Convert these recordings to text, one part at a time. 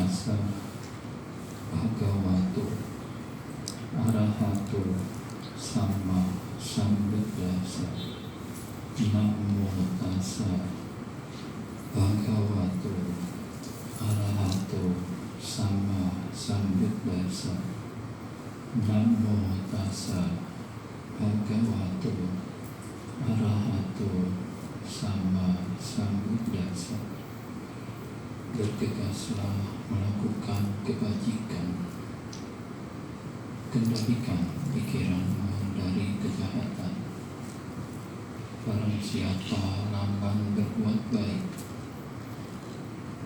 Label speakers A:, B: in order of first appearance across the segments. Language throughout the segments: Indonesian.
A: tassa bhagavato arahato sama sambuddhassa. Namo tassa bhagavato arahato sama sambuddhassa. Namo tassa bhagavato arahato sama sambuddhassa. Bergegaslah melakukan kebajikan, kendalikan pikiranmu dari kejahatan. Barang siapa lamban berbuat baik,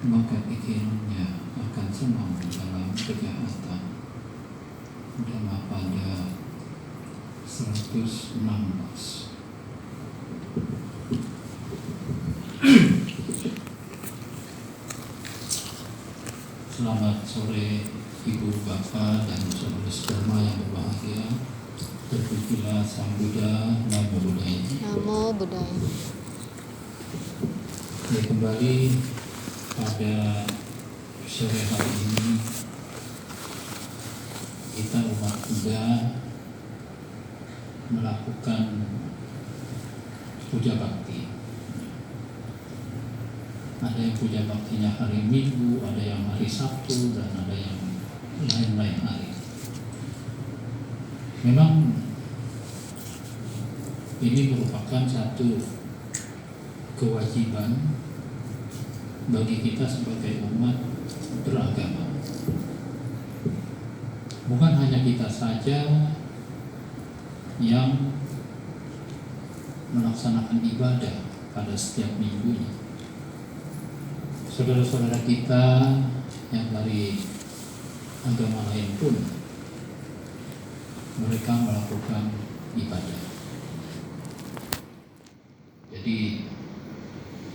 A: maka pikirannya akan senang dalam kejahatan. Dhammapada 116. Selamat sore Ibu, Bapak, dan saudara-saudara yang berbahagia. Terpujilah Sang Buddha, Namo Buddhaya.
B: Namo Buddhaya.
A: Ya, kembali pada sore hari ini kita umat Buddha melakukan puja bakti. Ada yang puja baktinya hari Minggu, ada yang hari Sabtu, dan ada yang lain-lain hari. Memang ini merupakan satu kewajiban bagi kita sebagai umat beragama. Bukan hanya kita saja yang melaksanakan ibadah pada setiap minggunya. Saudara-saudara kita yang dari agama lain pun mereka melakukan ibadah. Jadi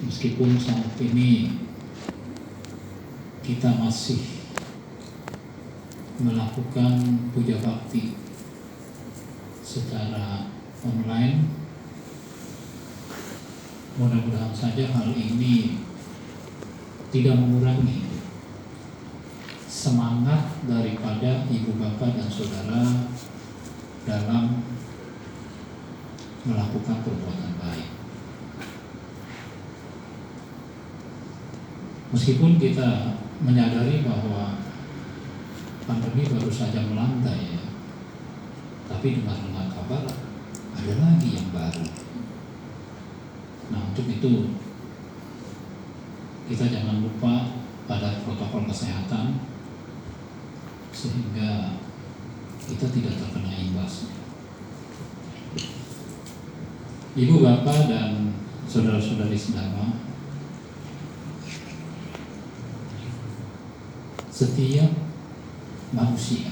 A: meskipun saat ini kita masih melakukan puja bakti secara online, mudah-mudahan saja hal ini tidak mengurangi semangat daripada ibu bapak dan saudara dalam melakukan perbuatan baik. Meskipun kita menyadari bahwa pandemi baru saja melandai, ya, tapi dengar-dengar kabar ada lagi yang baru. Nah, untuk itu kita jangan lupa pada protokol kesehatan sehingga kita tidak terkena imbas. Ibu, bapak, dan saudara-saudari sedama, setiap manusia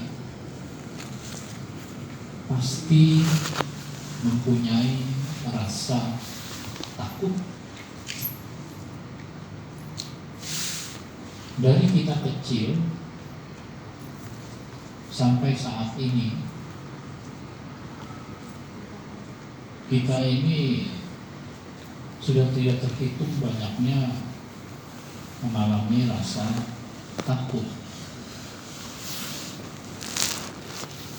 A: pasti mempunyai rasa takut. Dari kita kecil sampai saat ini, kita ini sudah tidak terhitung banyaknya mengalami rasa takut.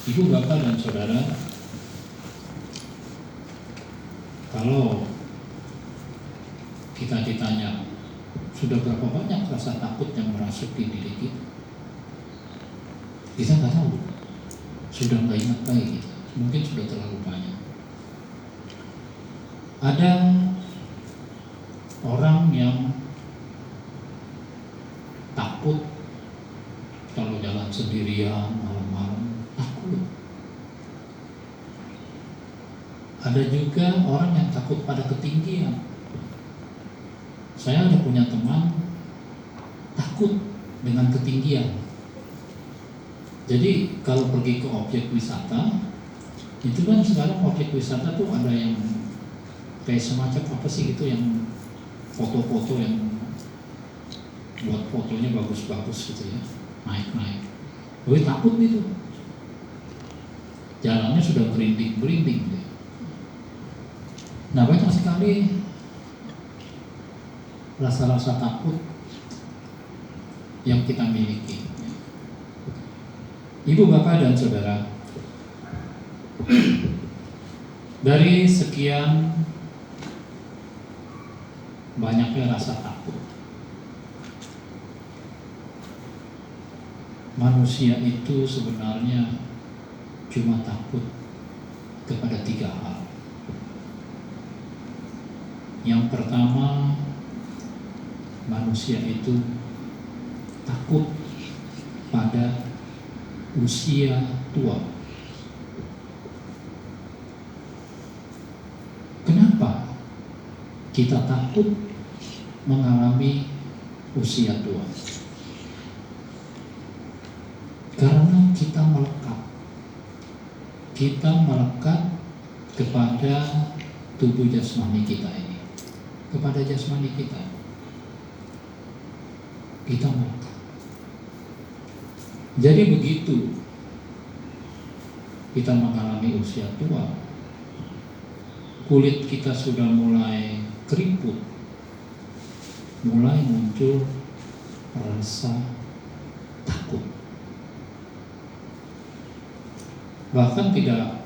A: Ibu, bapak, dan saudara, kalau kita ditanya sudah berapa banyak rasa takut yang merasuk di diri kita, kita nggak tahu, sudah nggak ingat lagi kita, mungkin sudah terlalu banyak. Ada orang yang takut kalau jalan sendirian malam-malam, takut. Ada juga orang yang takut pada ketinggian. Saya ada punya teman takut dengan ketinggian. Jadi kalau pergi ke objek wisata, itu kan sekarang objek wisata tuh ada yang kayak semacam apa sih gitu, yang foto-foto yang buat fotonya bagus-bagus gitu ya, naik-naik. Gue takut gitu. Jalannya sudah berinding-berinding deh. Nah, banyak sekali rasa-rasa takut yang kita miliki. Ibu, bapak, dan saudara, dari sekian banyaknya rasa takut, manusia itu sebenarnya cuma takut kepada 3 hal. Yang pertama, manusia itu takut pada usia tua. Kenapa kita takut mengalami usia tua? Karena kita melekat. Kita melekat kepada tubuh jasmani kita ini, kepada jasmani kita. Kita melekat. Jadi begitu kita mengalami usia tua, kulit kita sudah mulai keriput, mulai muncul rasa takut. Bahkan tidak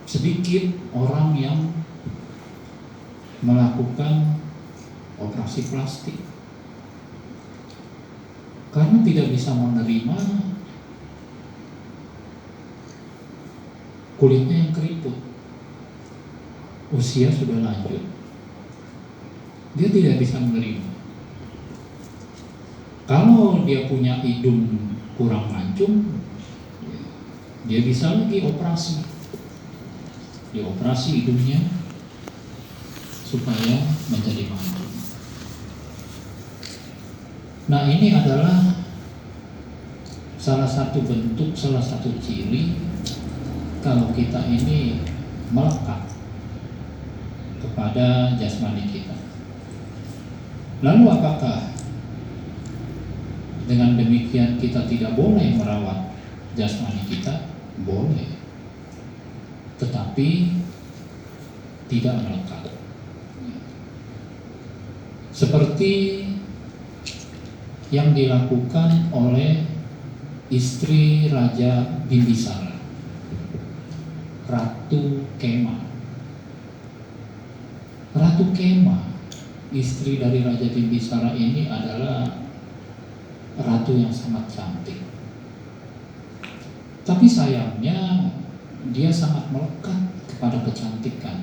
A: sedikit orang yang melakukan operasi plastik karena tidak bisa menerima kulitnya yang keriput. Usia sudah lanjut, dia tidak bisa menerima. Kalau dia punya hidung kurang mancung, dia bisa lagi operasi. Dioperasi hidungnya supaya menjadi mancung. Nah, ini adalah salah satu bentuk, salah satu ciri kalau kita ini melekat kepada jasmani kita. Lalu apakah dengan demikian kita tidak boleh merawat jasmani kita? Boleh, tetapi tidak melekat. Seperti yang dilakukan oleh istri Raja Bimbisara, Ratu Kema. Ratu Kema, istri dari Raja Bimbisara ini adalah ratu yang sangat cantik. Tapi sayangnya dia sangat melekat kepada kecantikan.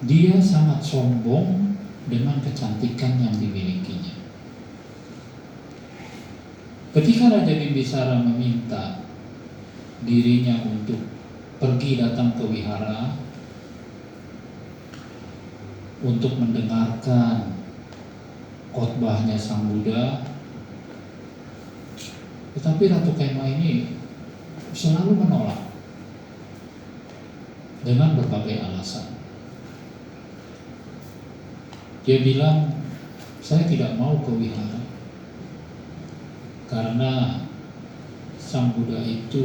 A: Dia sangat sombong dengan kecantikan yang dimilikinya. Ketika Raja Bimbisara meminta dirinya untuk pergi datang ke wihara untuk mendengarkan khotbahnya Sang Buddha, tetapi Ratu Kema ini selalu menolak dengan berbagai alasan. Dia bilang, saya tidak mau ke wihara karena Sang Buddha itu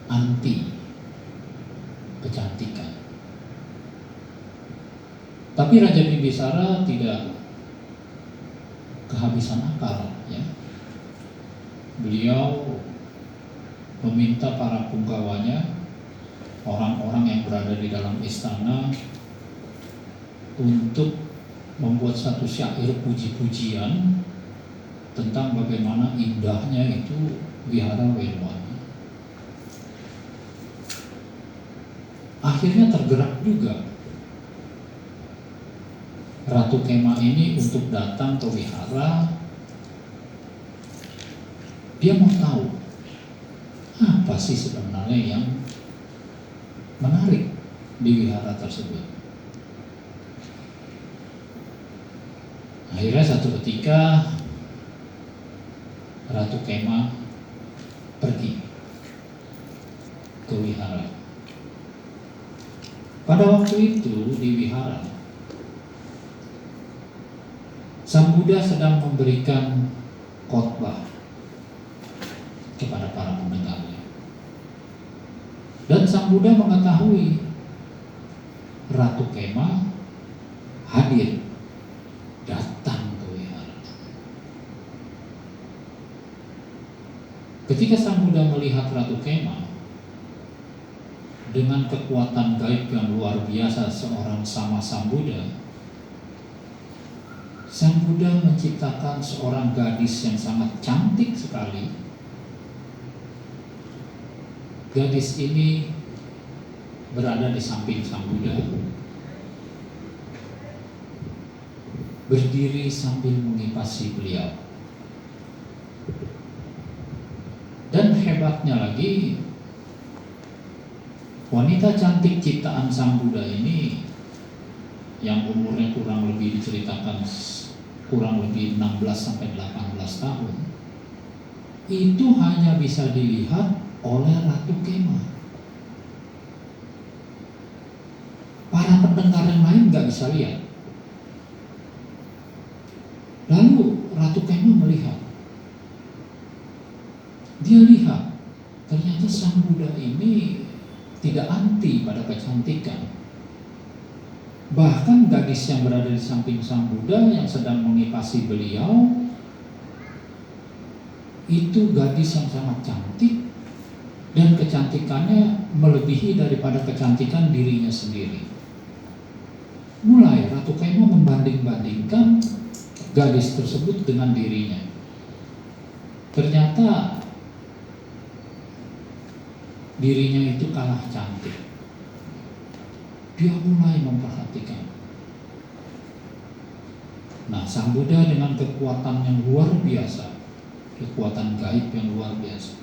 A: anti kecantikan. Tapi Raja Bimbisara tidak kehabisan akal, ya. Beliau meminta para punggawanya, orang-orang yang berada di dalam istana, untuk membuat satu syair puji-pujian tentang bagaimana indahnya itu wihara Wenwana. Akhirnya tergerak juga Ratu Kema ini untuk datang ke wihara. Dia mau tahu apa sih sebenarnya yang menarik di wihara tersebut. Akhirnya satu ketika Ratu Kema pergi ke wihara. Pada waktu itu di wihara, Sang Buddha sedang memberikan khotbah kepada para pendengarnya. Dan Sang Buddha mengetahui Ratu Kema hadir, datang ke wihara. Ketika Sang Buddha melihat Ratu Kema dengan kekuatan gaib yang luar biasa seorang sama Sang Buddha, Sang Buddha menciptakan seorang gadis yang sangat cantik sekali. Gadis ini berada di samping Sang Buddha, berdiri sambil mengipasi beliau. Dan hebatnya lagi, wanita cantik ciptaan Sang Buddha ini yang umurnya kurang lebih diceritakan kurang lebih 16-18 tahun, itu hanya bisa dilihat oleh Ratu Kema. Para pendengar yang lain nggak bisa lihat. Lalu Ratu Kema melihat. Dia lihat ternyata Sang Buddha ini tidak anti pada kecantikan. Bahkan gadis yang berada di samping Sang Buddha yang sedang mengipasi beliau itu gadis yang sangat cantik, dan kecantikannya melebihi daripada kecantikan dirinya sendiri. Mulai Ratu Kema membanding-bandingkan gadis tersebut dengan dirinya. Ternyata dirinya itu kalah cantik. Dia mulai memperhatikan. Nah, Sang Buddha dengan kekuatan yang luar biasa, kekuatan gaib yang luar biasa,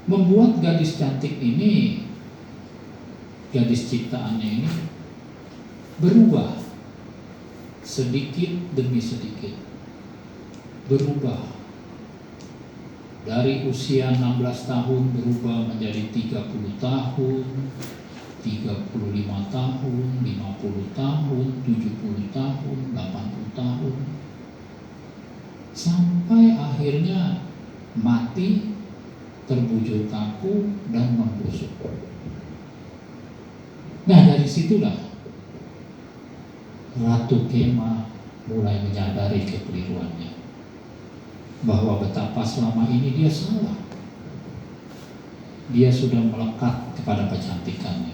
A: membuat gadis cantik ini, gadis ciptaannya ini berubah sedikit demi sedikit. Berubah dari usia 16 tahun berubah menjadi 30 tahun, 35 tahun, 50 tahun, 70 tahun, 80 tahun, sampai akhirnya mati, terbujur kaku dan membusuk. Nah, dari situlah Ratu Kema mulai menyadari kekeliruannya, bahwa betapa selama ini dia salah. Dia sudah melekat kepada kecantikannya.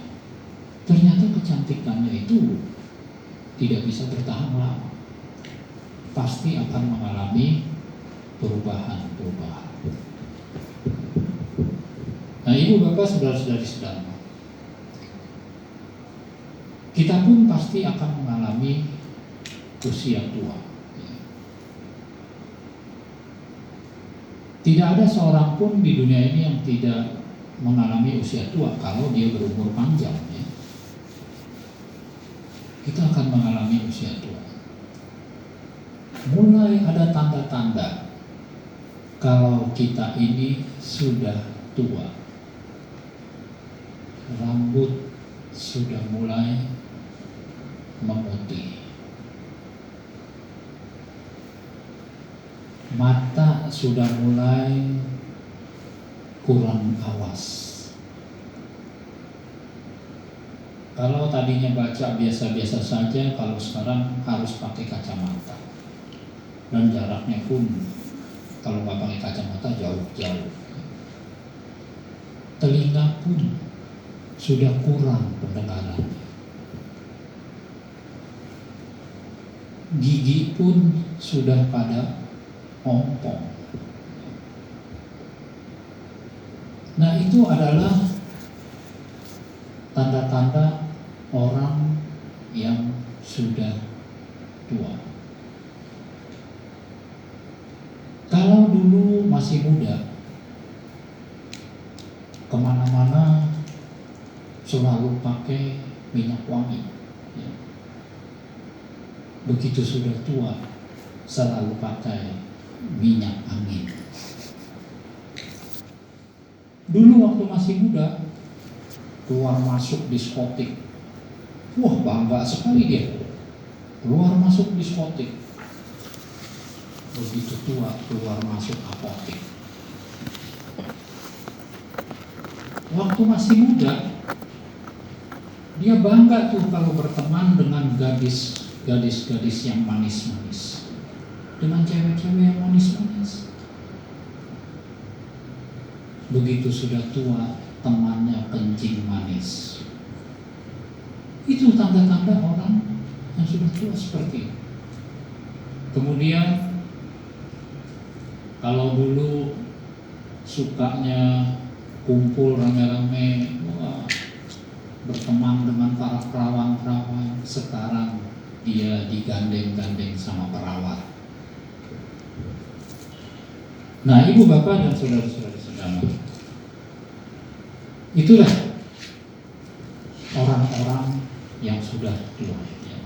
A: Ternyata kecantikannya itu tidak bisa bertahan lama. Pasti akan mengalami perubahan-perubahan. Nah, ibu bapak, saudara-saudari sedang, kita pun pasti akan mengalami usia tua. Tidak ada seorang pun di dunia ini yang tidak mengalami usia tua kalau dia berumur panjang. Ya. Kita akan mengalami usia tua. Mulai ada tanda-tanda kalau kita ini sudah tua. Rambut sudah mulai memutih, mata sudah mulai kurang awas. Kalau tadinya baca biasa-biasa saja, kalau sekarang harus pakai kacamata, dan jaraknya pun kalau nggak pakai kacamata jauh-jauh. Telinga pun sudah kurang pendengarannya. Gigi pun sudah pada ompong. Nah, itu adalah tanda-tanda orang yang sudah tua. Kalau dulu masih muda, kemana-mana selalu pakai minyak wangi. Ya. Begitu sudah tua, selalu pakai minyak angin. Dulu waktu masih muda, keluar masuk diskotik, wah bangga sekali dia, keluar masuk diskotik. Begitu tua, keluar masuk apotek. Waktu masih muda, Dia bangga tuh kalau berteman dengan gadis-gadis yang manis-manis, dengan cewek-cewek yang manis-manis. Begitu sudah tua, temannya kencing manis. Itu tanda-tanda orang yang sudah tua seperti itu. Kemudian kalau dulu sukanya kumpul rame-rame, berteman dengan para perawan-perawan, sekarang dia digandeng-gandeng sama perawat. Nah, ibu bapak dan saudara-saudara sekalian, itulah orang-orang yang sudah tua. Ya.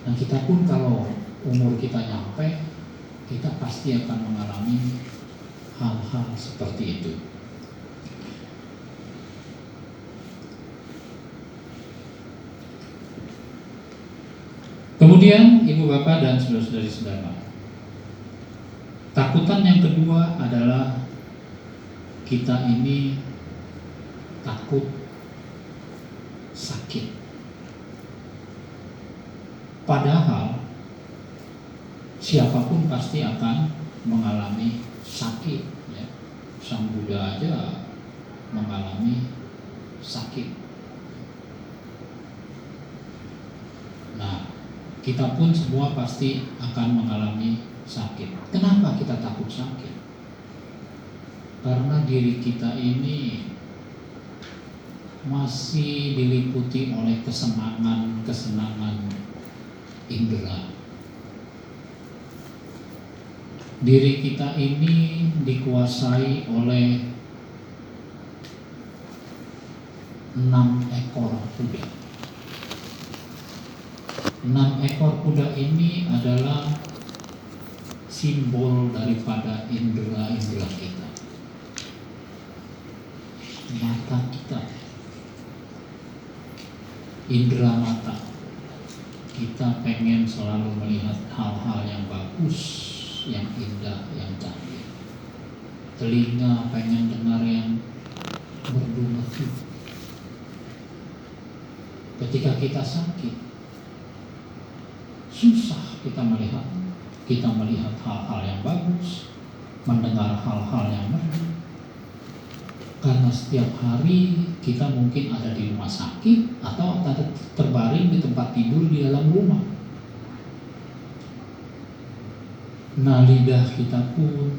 A: Dan kita pun kalau umur kita nyampe, kita pasti akan mengalami hal-hal seperti itu. Kemudian ibu bapak dan saudara-saudari saudara, takutan yang kedua adalah kita ini takut sakit. Padahal siapapun pasti akan mengalami sakit. Ya. Sang Buddha aja mengalami sakit. Nah, kita pun semua pasti akan mengalami sakit. Kenapa kita takut sakit? Karena diri kita ini masih diliputi oleh kesenangan indera. Diri kita ini dikuasai oleh 6 ekor kuda. 6 ekor kuda ini adalah simbol daripada indera-indera kita. Mata kita, indera mata, kita pengen selalu melihat hal-hal yang bagus, yang indah, yang cantik. Telinga pengen dengar yang merdu-merdu. Ketika kita sakit, susah kita melihat hal-hal yang bagus, mendengar hal-hal yang merdu. Karena setiap hari kita mungkin ada di rumah sakit atau terbaring di tempat tidur di dalam rumah. Nah, lidah kita pun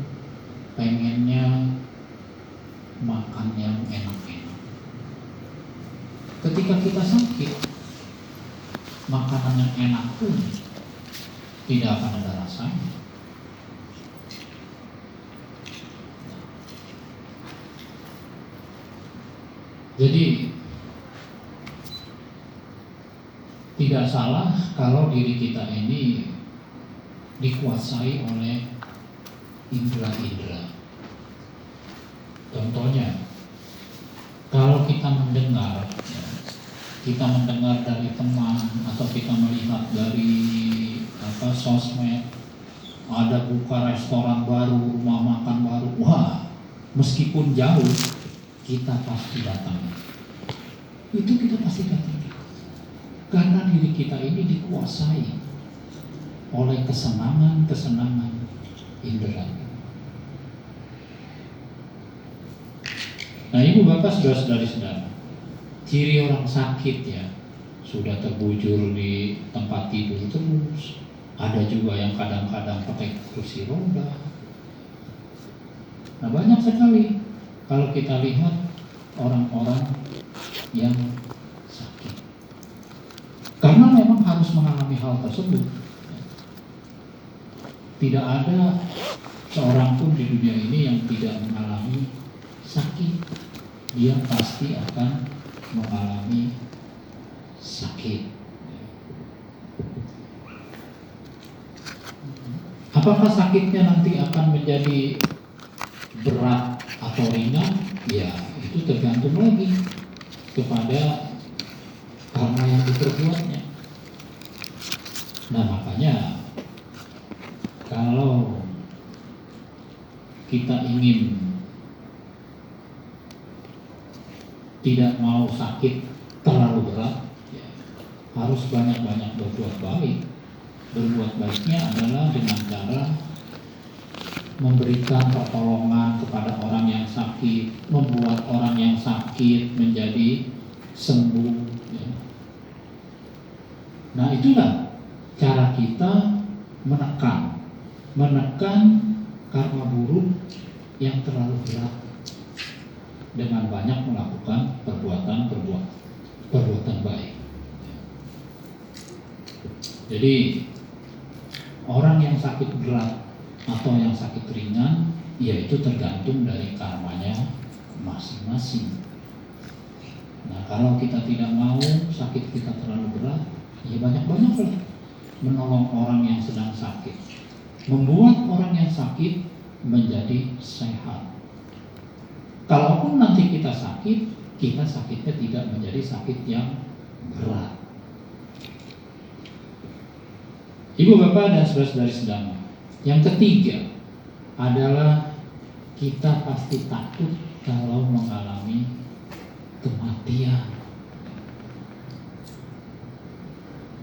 A: pengennya makan yang enak-enak. Ketika kita sakit, makanan yang enak pun tidak akan ada rasanya. Jadi tidak salah kalau diri kita ini dikuasai oleh indera-indera. Contohnya, kalau kita mendengar dari teman atau kita melihat dari sosmed, ada buka restoran baru, rumah makan baru, wah, meskipun jauh kita pasti datang. Itu kita pasti datang. Karena diri kita ini dikuasai oleh kesenangan indera. Nah, ibu bapak saudara-saudari saudara, ciri orang sakit ya, sudah terbujur di tempat tidur terus. Ada juga yang kadang-kadang pakai kursi roda. Nah, banyak sekali kalau kita lihat orang-orang yang sakit. Karena memang harus mengalami hal tersebut. Tidak ada seorang pun di dunia ini yang tidak mengalami sakit. Dia pasti akan mengalami sakit. Apakah sakitnya nanti akan menjadi berat atau ringan? Ya, itu tergantung lagi kepada karma yang diperbuatnya. Nah, makanya kalau kita ingin tidak mau sakit terlalu berat, ya, harus banyak-banyak berbuat baik. Berbuat baiknya adalah dengan cara memberikan pertolongan kepada orang yang sakit, membuat orang yang sakit menjadi sembuh. Ya. Nah, itulah cara kita menekan karma buruk yang terlalu berat dengan banyak melakukan perbuatan baik. Jadi orang yang sakit berat atau yang sakit ringan, yaitu tergantung dari karmanya masing-masing. Nah, kalau kita tidak mau sakit kita terlalu berat, ya banyak-banyaklah menolong orang yang sedang sakit, membuat orang yang sakit menjadi sehat. Kalaupun nanti kita sakit, kita sakitnya tidak menjadi sakit yang berat. Ibu bapak dan saudara-saudari sedang. Yang ketiga adalah kita pasti takut kalau mengalami kematian.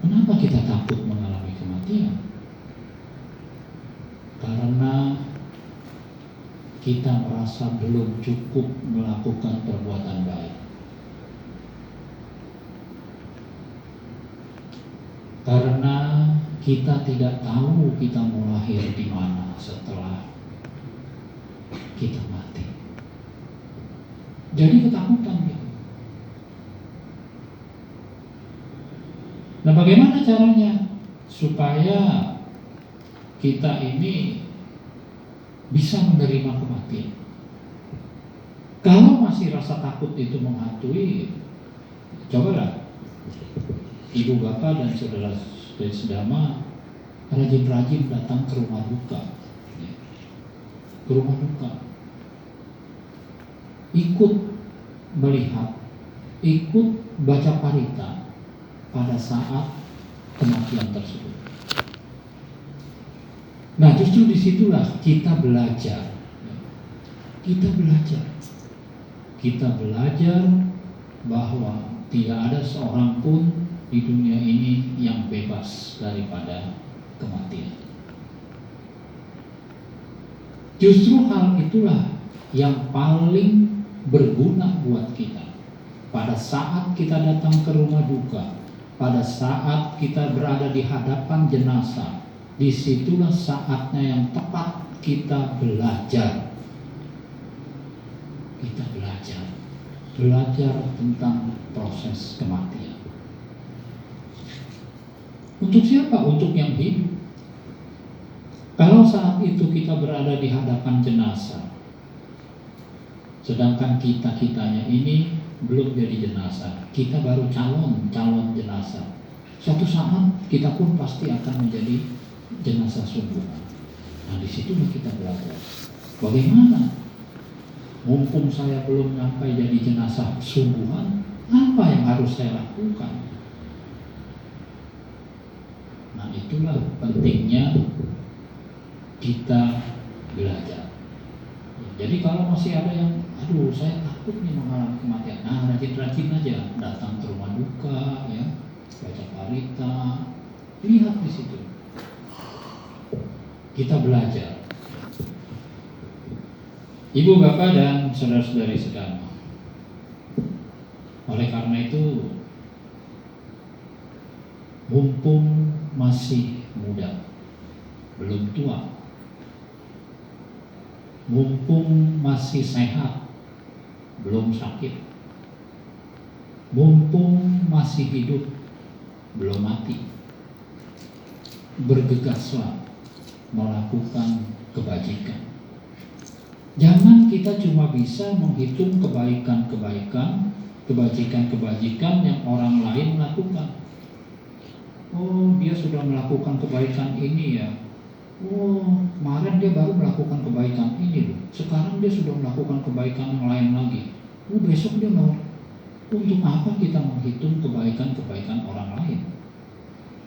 A: Kenapa kita takut mengalami kematian? Karena kita merasa belum cukup melakukan perbuatan baik. Karena kita tidak tahu kita mau lahir di mana setelah kita mati. Jadi ketakutan gitu. Nah, bagaimana caranya supaya kita ini bisa menerima kematian? Kalau masih rasa takut itu menghantui, cobalah ibu bapak dan saudara sedama rajin-rajin datang ke rumah duka, ikut melihat, ikut baca parita pada saat kematian tersebut. Nah, justru disitulah kita belajar. Kita belajar bahwa tidak ada seorang pun di dunia ini yang bebas daripada kematian. Justru hal itulah yang paling berguna buat kita. Pada saat kita datang ke rumah duka, pada saat kita berada di hadapan jenazah, disitulah saatnya yang tepat kita belajar. Belajar tentang proses kematian. Untuk siapa? Untuk yang hidup. Kalau saat itu kita berada di hadapan jenazah, sedangkan kitanya ini belum jadi jenazah, kita baru calon jenazah. Suatu saat kita pun pasti akan menjadi jenazah sungguhan. Nah, disitulah kita belajar. Bagaimana? Mumpung saya belum sampai jadi jenazah sungguhan, apa yang harus saya lakukan? Nah, itulah pentingnya kita belajar. Jadi kalau masih ada yang, aduh saya takut nih mengalami kematian, nah rajin-rajin aja datang ke rumah duka, ya, baca parita, lihat di situ. Kita belajar. Ibu bapak dan saudara-saudari sekalian, oleh karena itu, mumpung masih muda, belum tua, mumpung masih sehat, belum sakit, mumpung masih hidup, belum mati, bergegaslah melakukan kebajikan. Jangan kita cuma bisa menghitung kebajikan yang orang lain lakukan. Oh, dia sudah melakukan kebaikan ini ya. Oh, kemarin dia baru melakukan kebaikan ini loh. Sekarang dia sudah melakukan kebaikan yang lain lagi. Oh, besok dia mau. Untuk apa kita menghitung kebaikan orang lain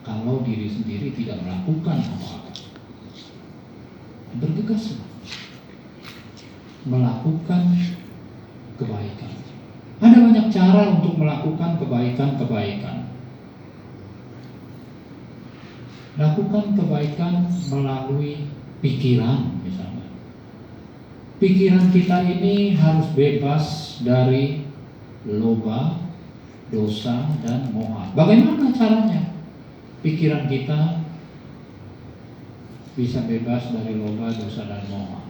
A: kalau diri sendiri tidak melakukan apa-apa? Bergegaslah melakukan kebaikan. Ada banyak banyak cara untuk melakukan kebaikan-kebaikan. Lakukan kebaikan melalui pikiran misalnya. Pikiran kita ini harus bebas dari loba, dosa, dan moha. Bagaimana caranya? Pikiran kita bisa bebas dari loba, dosa, dan moha.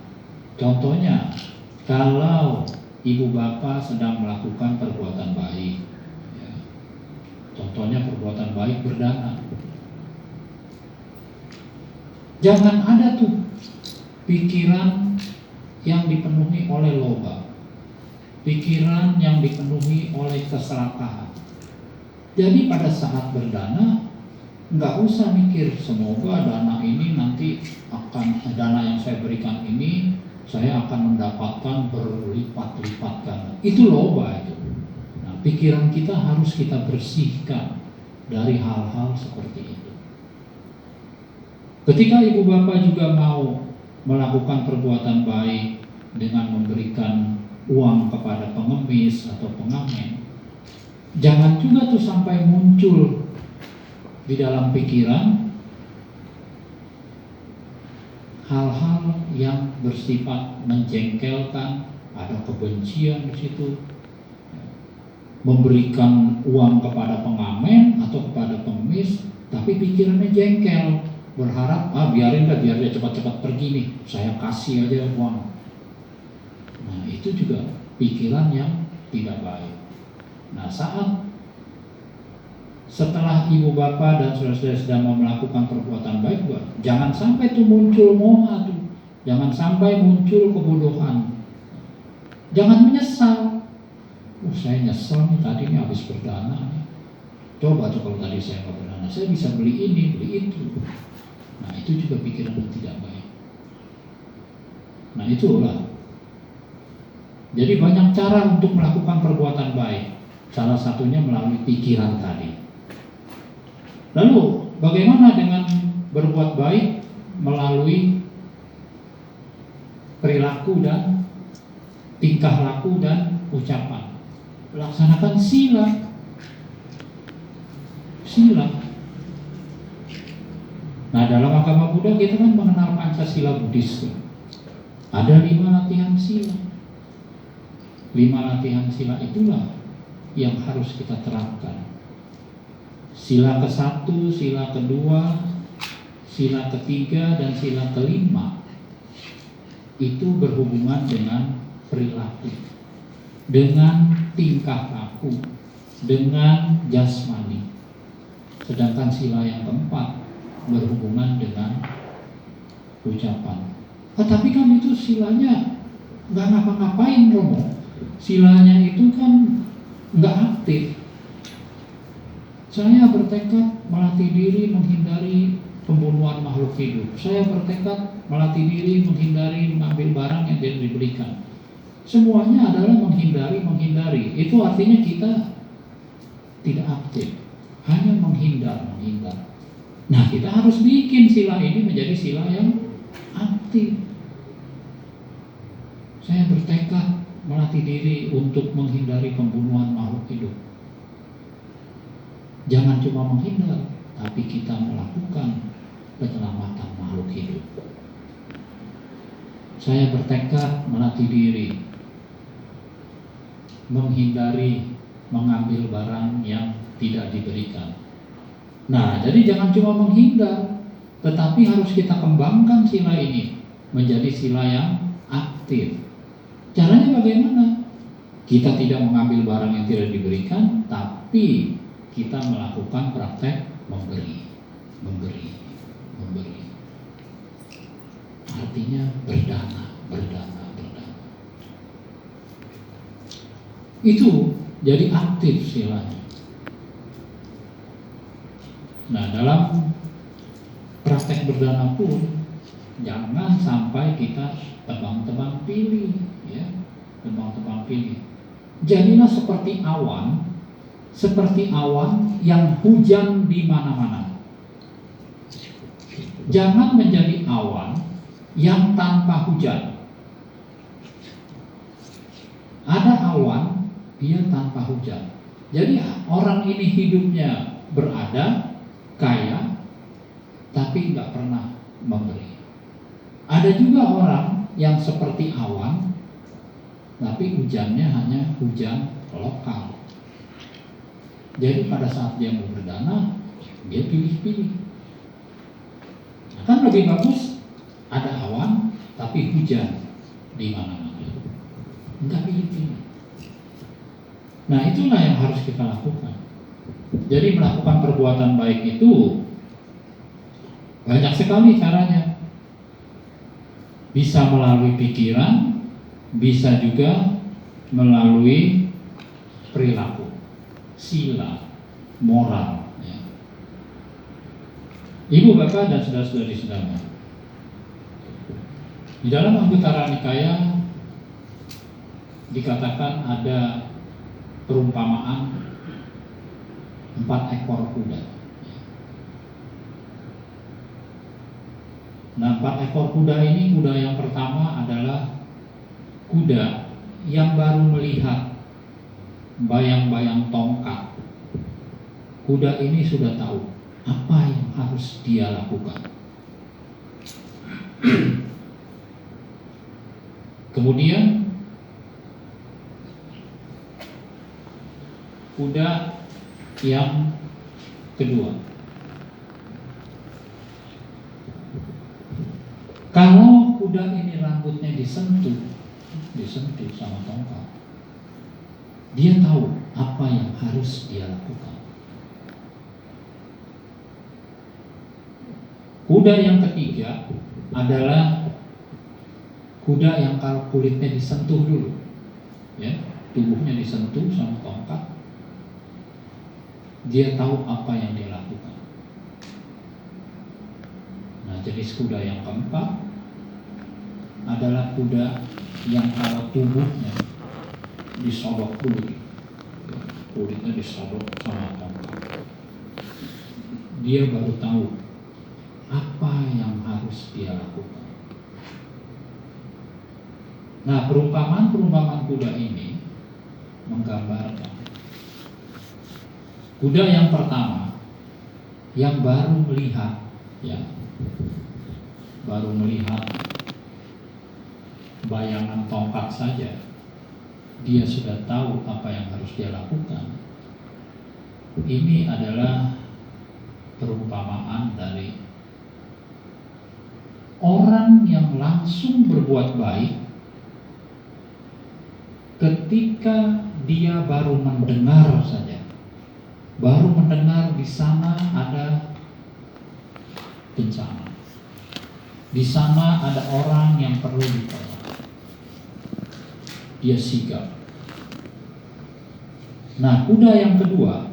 A: Contohnya, kalau ibu bapak sedang melakukan perbuatan baik, ya, contohnya perbuatan baik berdana, jangan ada tuh pikiran yang dipenuhi oleh loba, pikiran yang dipenuhi oleh keserakahan. Jadi pada saat berdana, nggak usah mikir semoga dana ini nanti akan, dana yang saya berikan ini saya akan mendapatkan berlipat-lipat ganda. Itu loba itu. Nah, pikiran kita harus kita bersihkan dari hal-hal seperti itu. Ketika ibu bapak juga mau melakukan perbuatan baik dengan memberikan uang kepada pengemis atau pengamen, jangan juga tuh sampai muncul di dalam pikiran hal-hal yang bersifat menjengkelkan, ada kebencian di situ. Memberikan uang kepada pengamen atau kepada pengemis, tapi pikirannya jengkel, berharap biarin biar dia cepat-cepat pergi nih, saya kasih aja uang. Nah, itu juga pikiran yang tidak baik. Nah, setelah ibu bapak dan saudara-saudara sedang mau melakukan perbuatan baik, jangan sampai tuh muncul moha tuh, jangan sampai muncul kebodohan, jangan menyesal. Saya nyesel nih, tadi nih habis berdana nih. Coba tuh kalau tadi saya nggak berdana, saya bisa beli ini, beli itu. Nah, itu juga pikiran yang tidak baik. Nah, itulah. Jadi banyak cara untuk melakukan perbuatan baik. Salah satunya melalui pikiran tadi. Lalu bagaimana dengan berbuat baik melalui perilaku dan tingkah laku dan ucapan? Laksanakan sila. Nah, dalam agama Buddha kita kan mengenal Pancasila Buddhis. Ada 5 latihan sila. 5 latihan sila itulah yang harus kita terapkan. Sila ke-1, sila kedua, sila ketiga, dan sila kelima itu berhubungan dengan perilaku, dengan tingkah laku, dengan jasmani. Sedangkan sila yang keempat berhubungan dengan ucapan. Tapi kan itu silanya nggak ngapa-ngapain, Romo. Silanya itu kan nggak aktif. Saya bertekad melatih diri menghindari pembunuhan makhluk hidup. Saya bertekad melatih diri menghindari mengambil barang yang tidak diberikan. Semuanya adalah menghindari. Itu artinya kita tidak aktif, hanya menghindar. Nah, kita harus bikin sila ini menjadi sila yang aktif. Saya bertekad melatih diri untuk menghindari pembunuhan makhluk hidup. Jangan cuma menghindar, tapi kita melakukan penyelamatan makhluk hidup. Saya bertekad melatih diri menghindari mengambil barang yang tidak diberikan. Nah, jadi jangan cuma menghindar, tetapi harus kita kembangkan sila ini menjadi sila yang aktif. Caranya bagaimana? Kita tidak mengambil barang yang tidak diberikan, tapi kita melakukan praktek memberi. Artinya berdana. Itu jadi aktif silanya. Nah, dalam praktek berdana pun jangan sampai kita tebang-tebang pilih, ya, tebang-tebang pilih. Jadilah seperti awan yang hujan di mana-mana. Jangan menjadi awan yang tanpa hujan. Ada awan dia tanpa hujan. Jadi orang ini hidupnya berada, kaya, tapi nggak pernah memberi. Ada juga orang yang seperti awan, tapi hujannya hanya hujan lokal. Jadi pada saat dia mau berdana, dia pilih-pilih. Nah, kan lebih bagus ada awan, tapi hujan di mana-mana. Enggak pilih-pilih. Nah, itulah yang harus kita lakukan. Jadi melakukan perbuatan baik itu banyak sekali caranya. Bisa melalui pikiran, bisa juga melalui perilaku, sila, moral. Ya. Ibu, bapak, dan saudara-saudari sekalian, di dalam Anggutara Nikaya dikatakan ada perumpamaan 4 ekor kuda. Nah, 4 ekor kuda ini, kuda yang pertama adalah kuda yang baru melihat bayang-bayang tongkat. Kuda ini sudah tahu apa yang harus dia lakukan. Kemudian kuda yang kedua, kalau kuda ini rambutnya disentuh sama tongkat, dia tahu apa yang harus dia lakukan. Kuda yang ketiga adalah kuda yang kalau kulitnya disentuh dulu, ya, tubuhnya disentuh sama tongkat, dia tahu apa yang dia lakukan. Nah, jenis kuda yang keempat adalah kuda yang kalau tubuhnya disodok dulu, kulitnya disodok sama tongkat, dia baru tahu apa yang harus dia lakukan. Nah, perumpamaan kuda ini menggambarkan kuda yang pertama yang baru melihat, ya, baru melihat bayangan tongkat saja, dia sudah tahu apa yang harus dia lakukan. Ini adalah perumpamaan dari orang yang langsung berbuat baik ketika dia baru mendengar saja, baru mendengar di sana ada bencana, di sana ada orang yang perlu ditolong, dia sigap. Nah, kuda yang kedua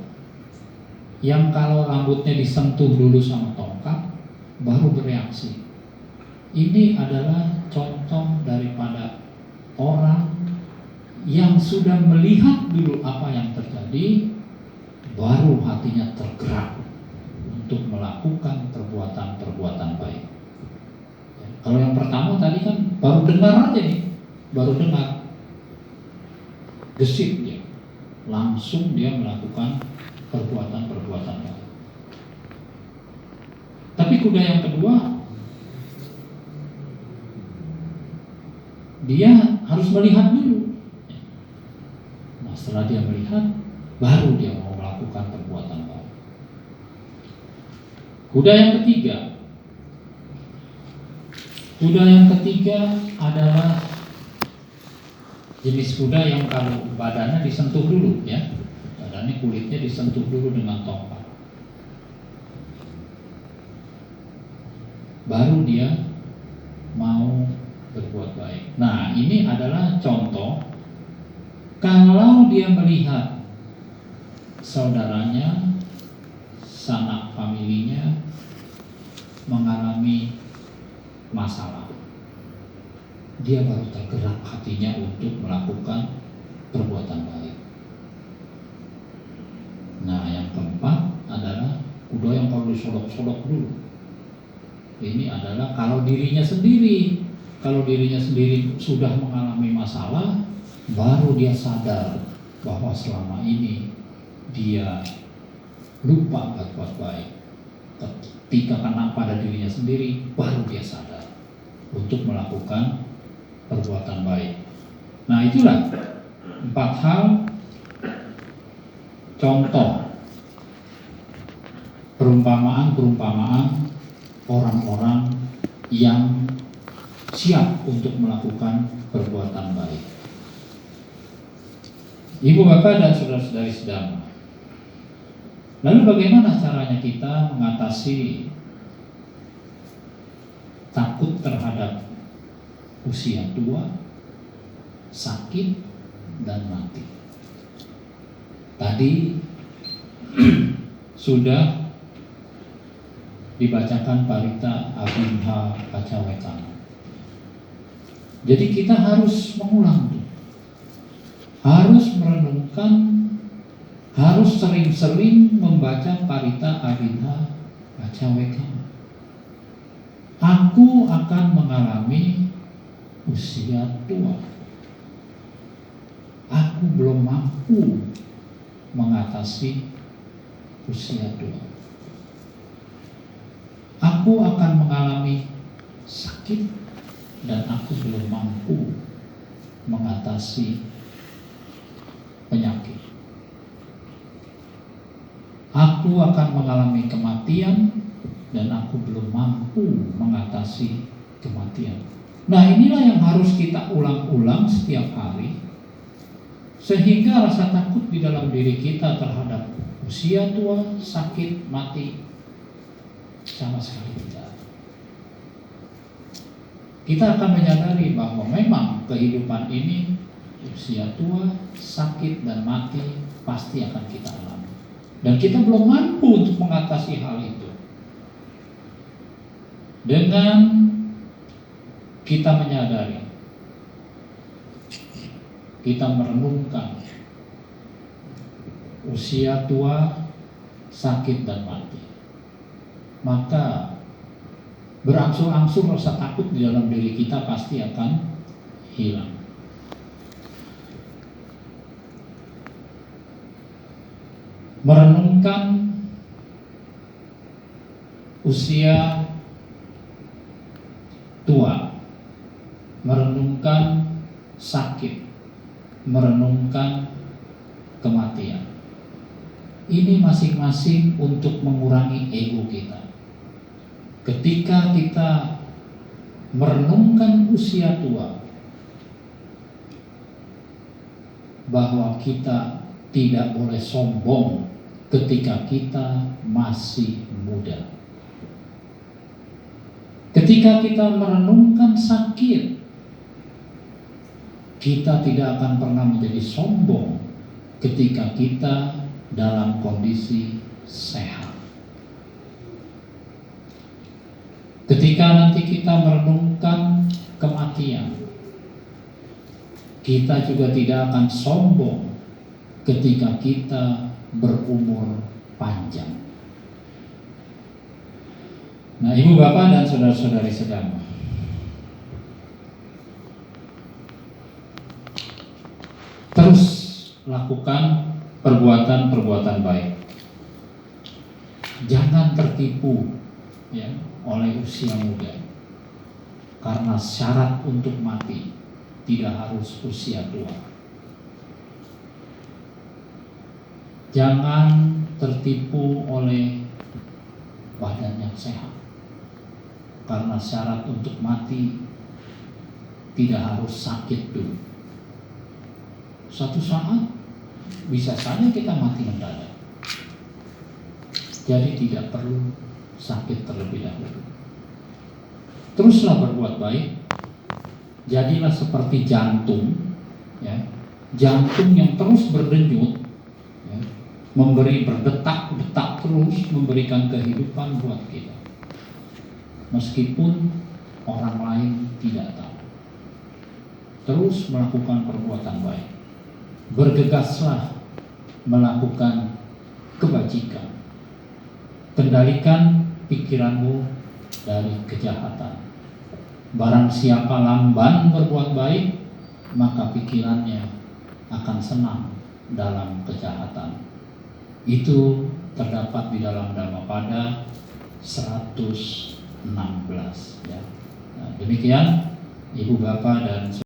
A: yang kalau rambutnya disentuh dulu sama tongkat baru bereaksi. Ini adalah contoh daripada orang yang sudah melihat dulu apa yang terjadi, baru hatinya tergerak untuk melakukan perbuatan-perbuatan baik. Kalau yang pertama tadi kan baru dengar aja nih, baru dengar, gesit dia, langsung dia melakukan perbuatan-perbuatan baik. Tapi kuda yang kedua, dia harus melihat dulu. Nah, setelah dia melihat, baru dia mau melakukan perbuatan baik. Kuda yang ketiga adalah jenis kuda yang kalau badannya disentuh dulu, ya, badannya, kulitnya disentuh dulu dengan tongkat, baru dia mau berbuat baik. Nah, ini adalah contoh kalau dia melihat saudaranya, sanak familinya mengalami masalah, dia baru tergerak hatinya untuk melakukan perbuatan baik. Nah, yang keempat adalah kuda yang kalau disodok-sodok dulu. Ini adalah kalau dirinya sendiri sudah mengalami masalah, baru dia sadar bahwa selama ini dia lupa berbuat baik. Ketika kena pada dirinya sendiri, baru dia sadar untuk melakukan perbuatan baik. Nah, itulah 4 hal contoh perumpamaan orang-orang yang siap untuk melakukan perbuatan baik. Ibu, bapak, dan saudara-saudari sedang. Lalu bagaimana caranya kita mengatasi takut terhadap usia tua, sakit, dan mati? Tadi sudah dibacakan Parita Abinha Pacawekana. Jadi kita harus mengulang tuh. Harus merenungkan, harus sering-sering membaca Parita Abinha Pacawekana. Aku akan mengalami usia tua. Aku belum mampu mengatasi usia tua. Aku akan mengalami sakit dan aku belum mampu mengatasi penyakit. Aku akan mengalami kematian dan aku belum mampu mengatasi kematian. Nah, inilah yang harus kita ulang-ulang setiap hari, sehingga rasa takut di dalam diri kita terhadap usia tua, sakit, mati sama sekali tidak. Kita akan menyadari bahwa memang kehidupan ini, usia tua, sakit, dan mati pasti akan kita alami. Dan kita belum mampu untuk mengatasi hal itu. Dengan kita menyadari, kita merenungkan usia tua, sakit, dan mati, maka berangsur-angsur rasa takut di dalam diri kita pasti akan hilang. Merenungkan usia tua, merenungkan sakit, merenungkan kematian. Ini masing-masing untuk mengurangi ego kita. Ketika kita merenungkan usia tua, bahwa kita tidak boleh sombong ketika kita masih muda. Ketika kita merenungkan sakit, kita tidak akan pernah menjadi sombong ketika kita dalam kondisi sehat. Ketika nanti kita merenungkan kematian, kita juga tidak akan sombong ketika kita berumur panjang. Nah, ibu, bapak, dan saudara-saudari sedang, terus lakukan perbuatan-perbuatan baik. Jangan tertipu ya oleh usia muda, karena syarat untuk mati tidak harus usia tua. Jangan tertipu oleh badan yang sehat, karena syarat untuk mati tidak harus sakit dulu. Suatu saat bisa saja kita mati mendadak. Jadi tidak perlu sakit terlebih dahulu. Teruslah berbuat baik. Jadilah seperti jantung, ya, jantung yang terus berdenyut, ya, memberi berdetak-detak terus, memberikan kehidupan buat kita. Meskipun orang lain tidak tahu. Terus melakukan perbuatan baik. Bergegaslah melakukan kebajikan. Kendalikan pikiranmu dari kejahatan. Barang siapa lamban berbuat baik, maka pikirannya akan senang dalam kejahatan. Itu terdapat di dalam Dhammapada 116 ya. Nah, demikian Ibu Bapak dan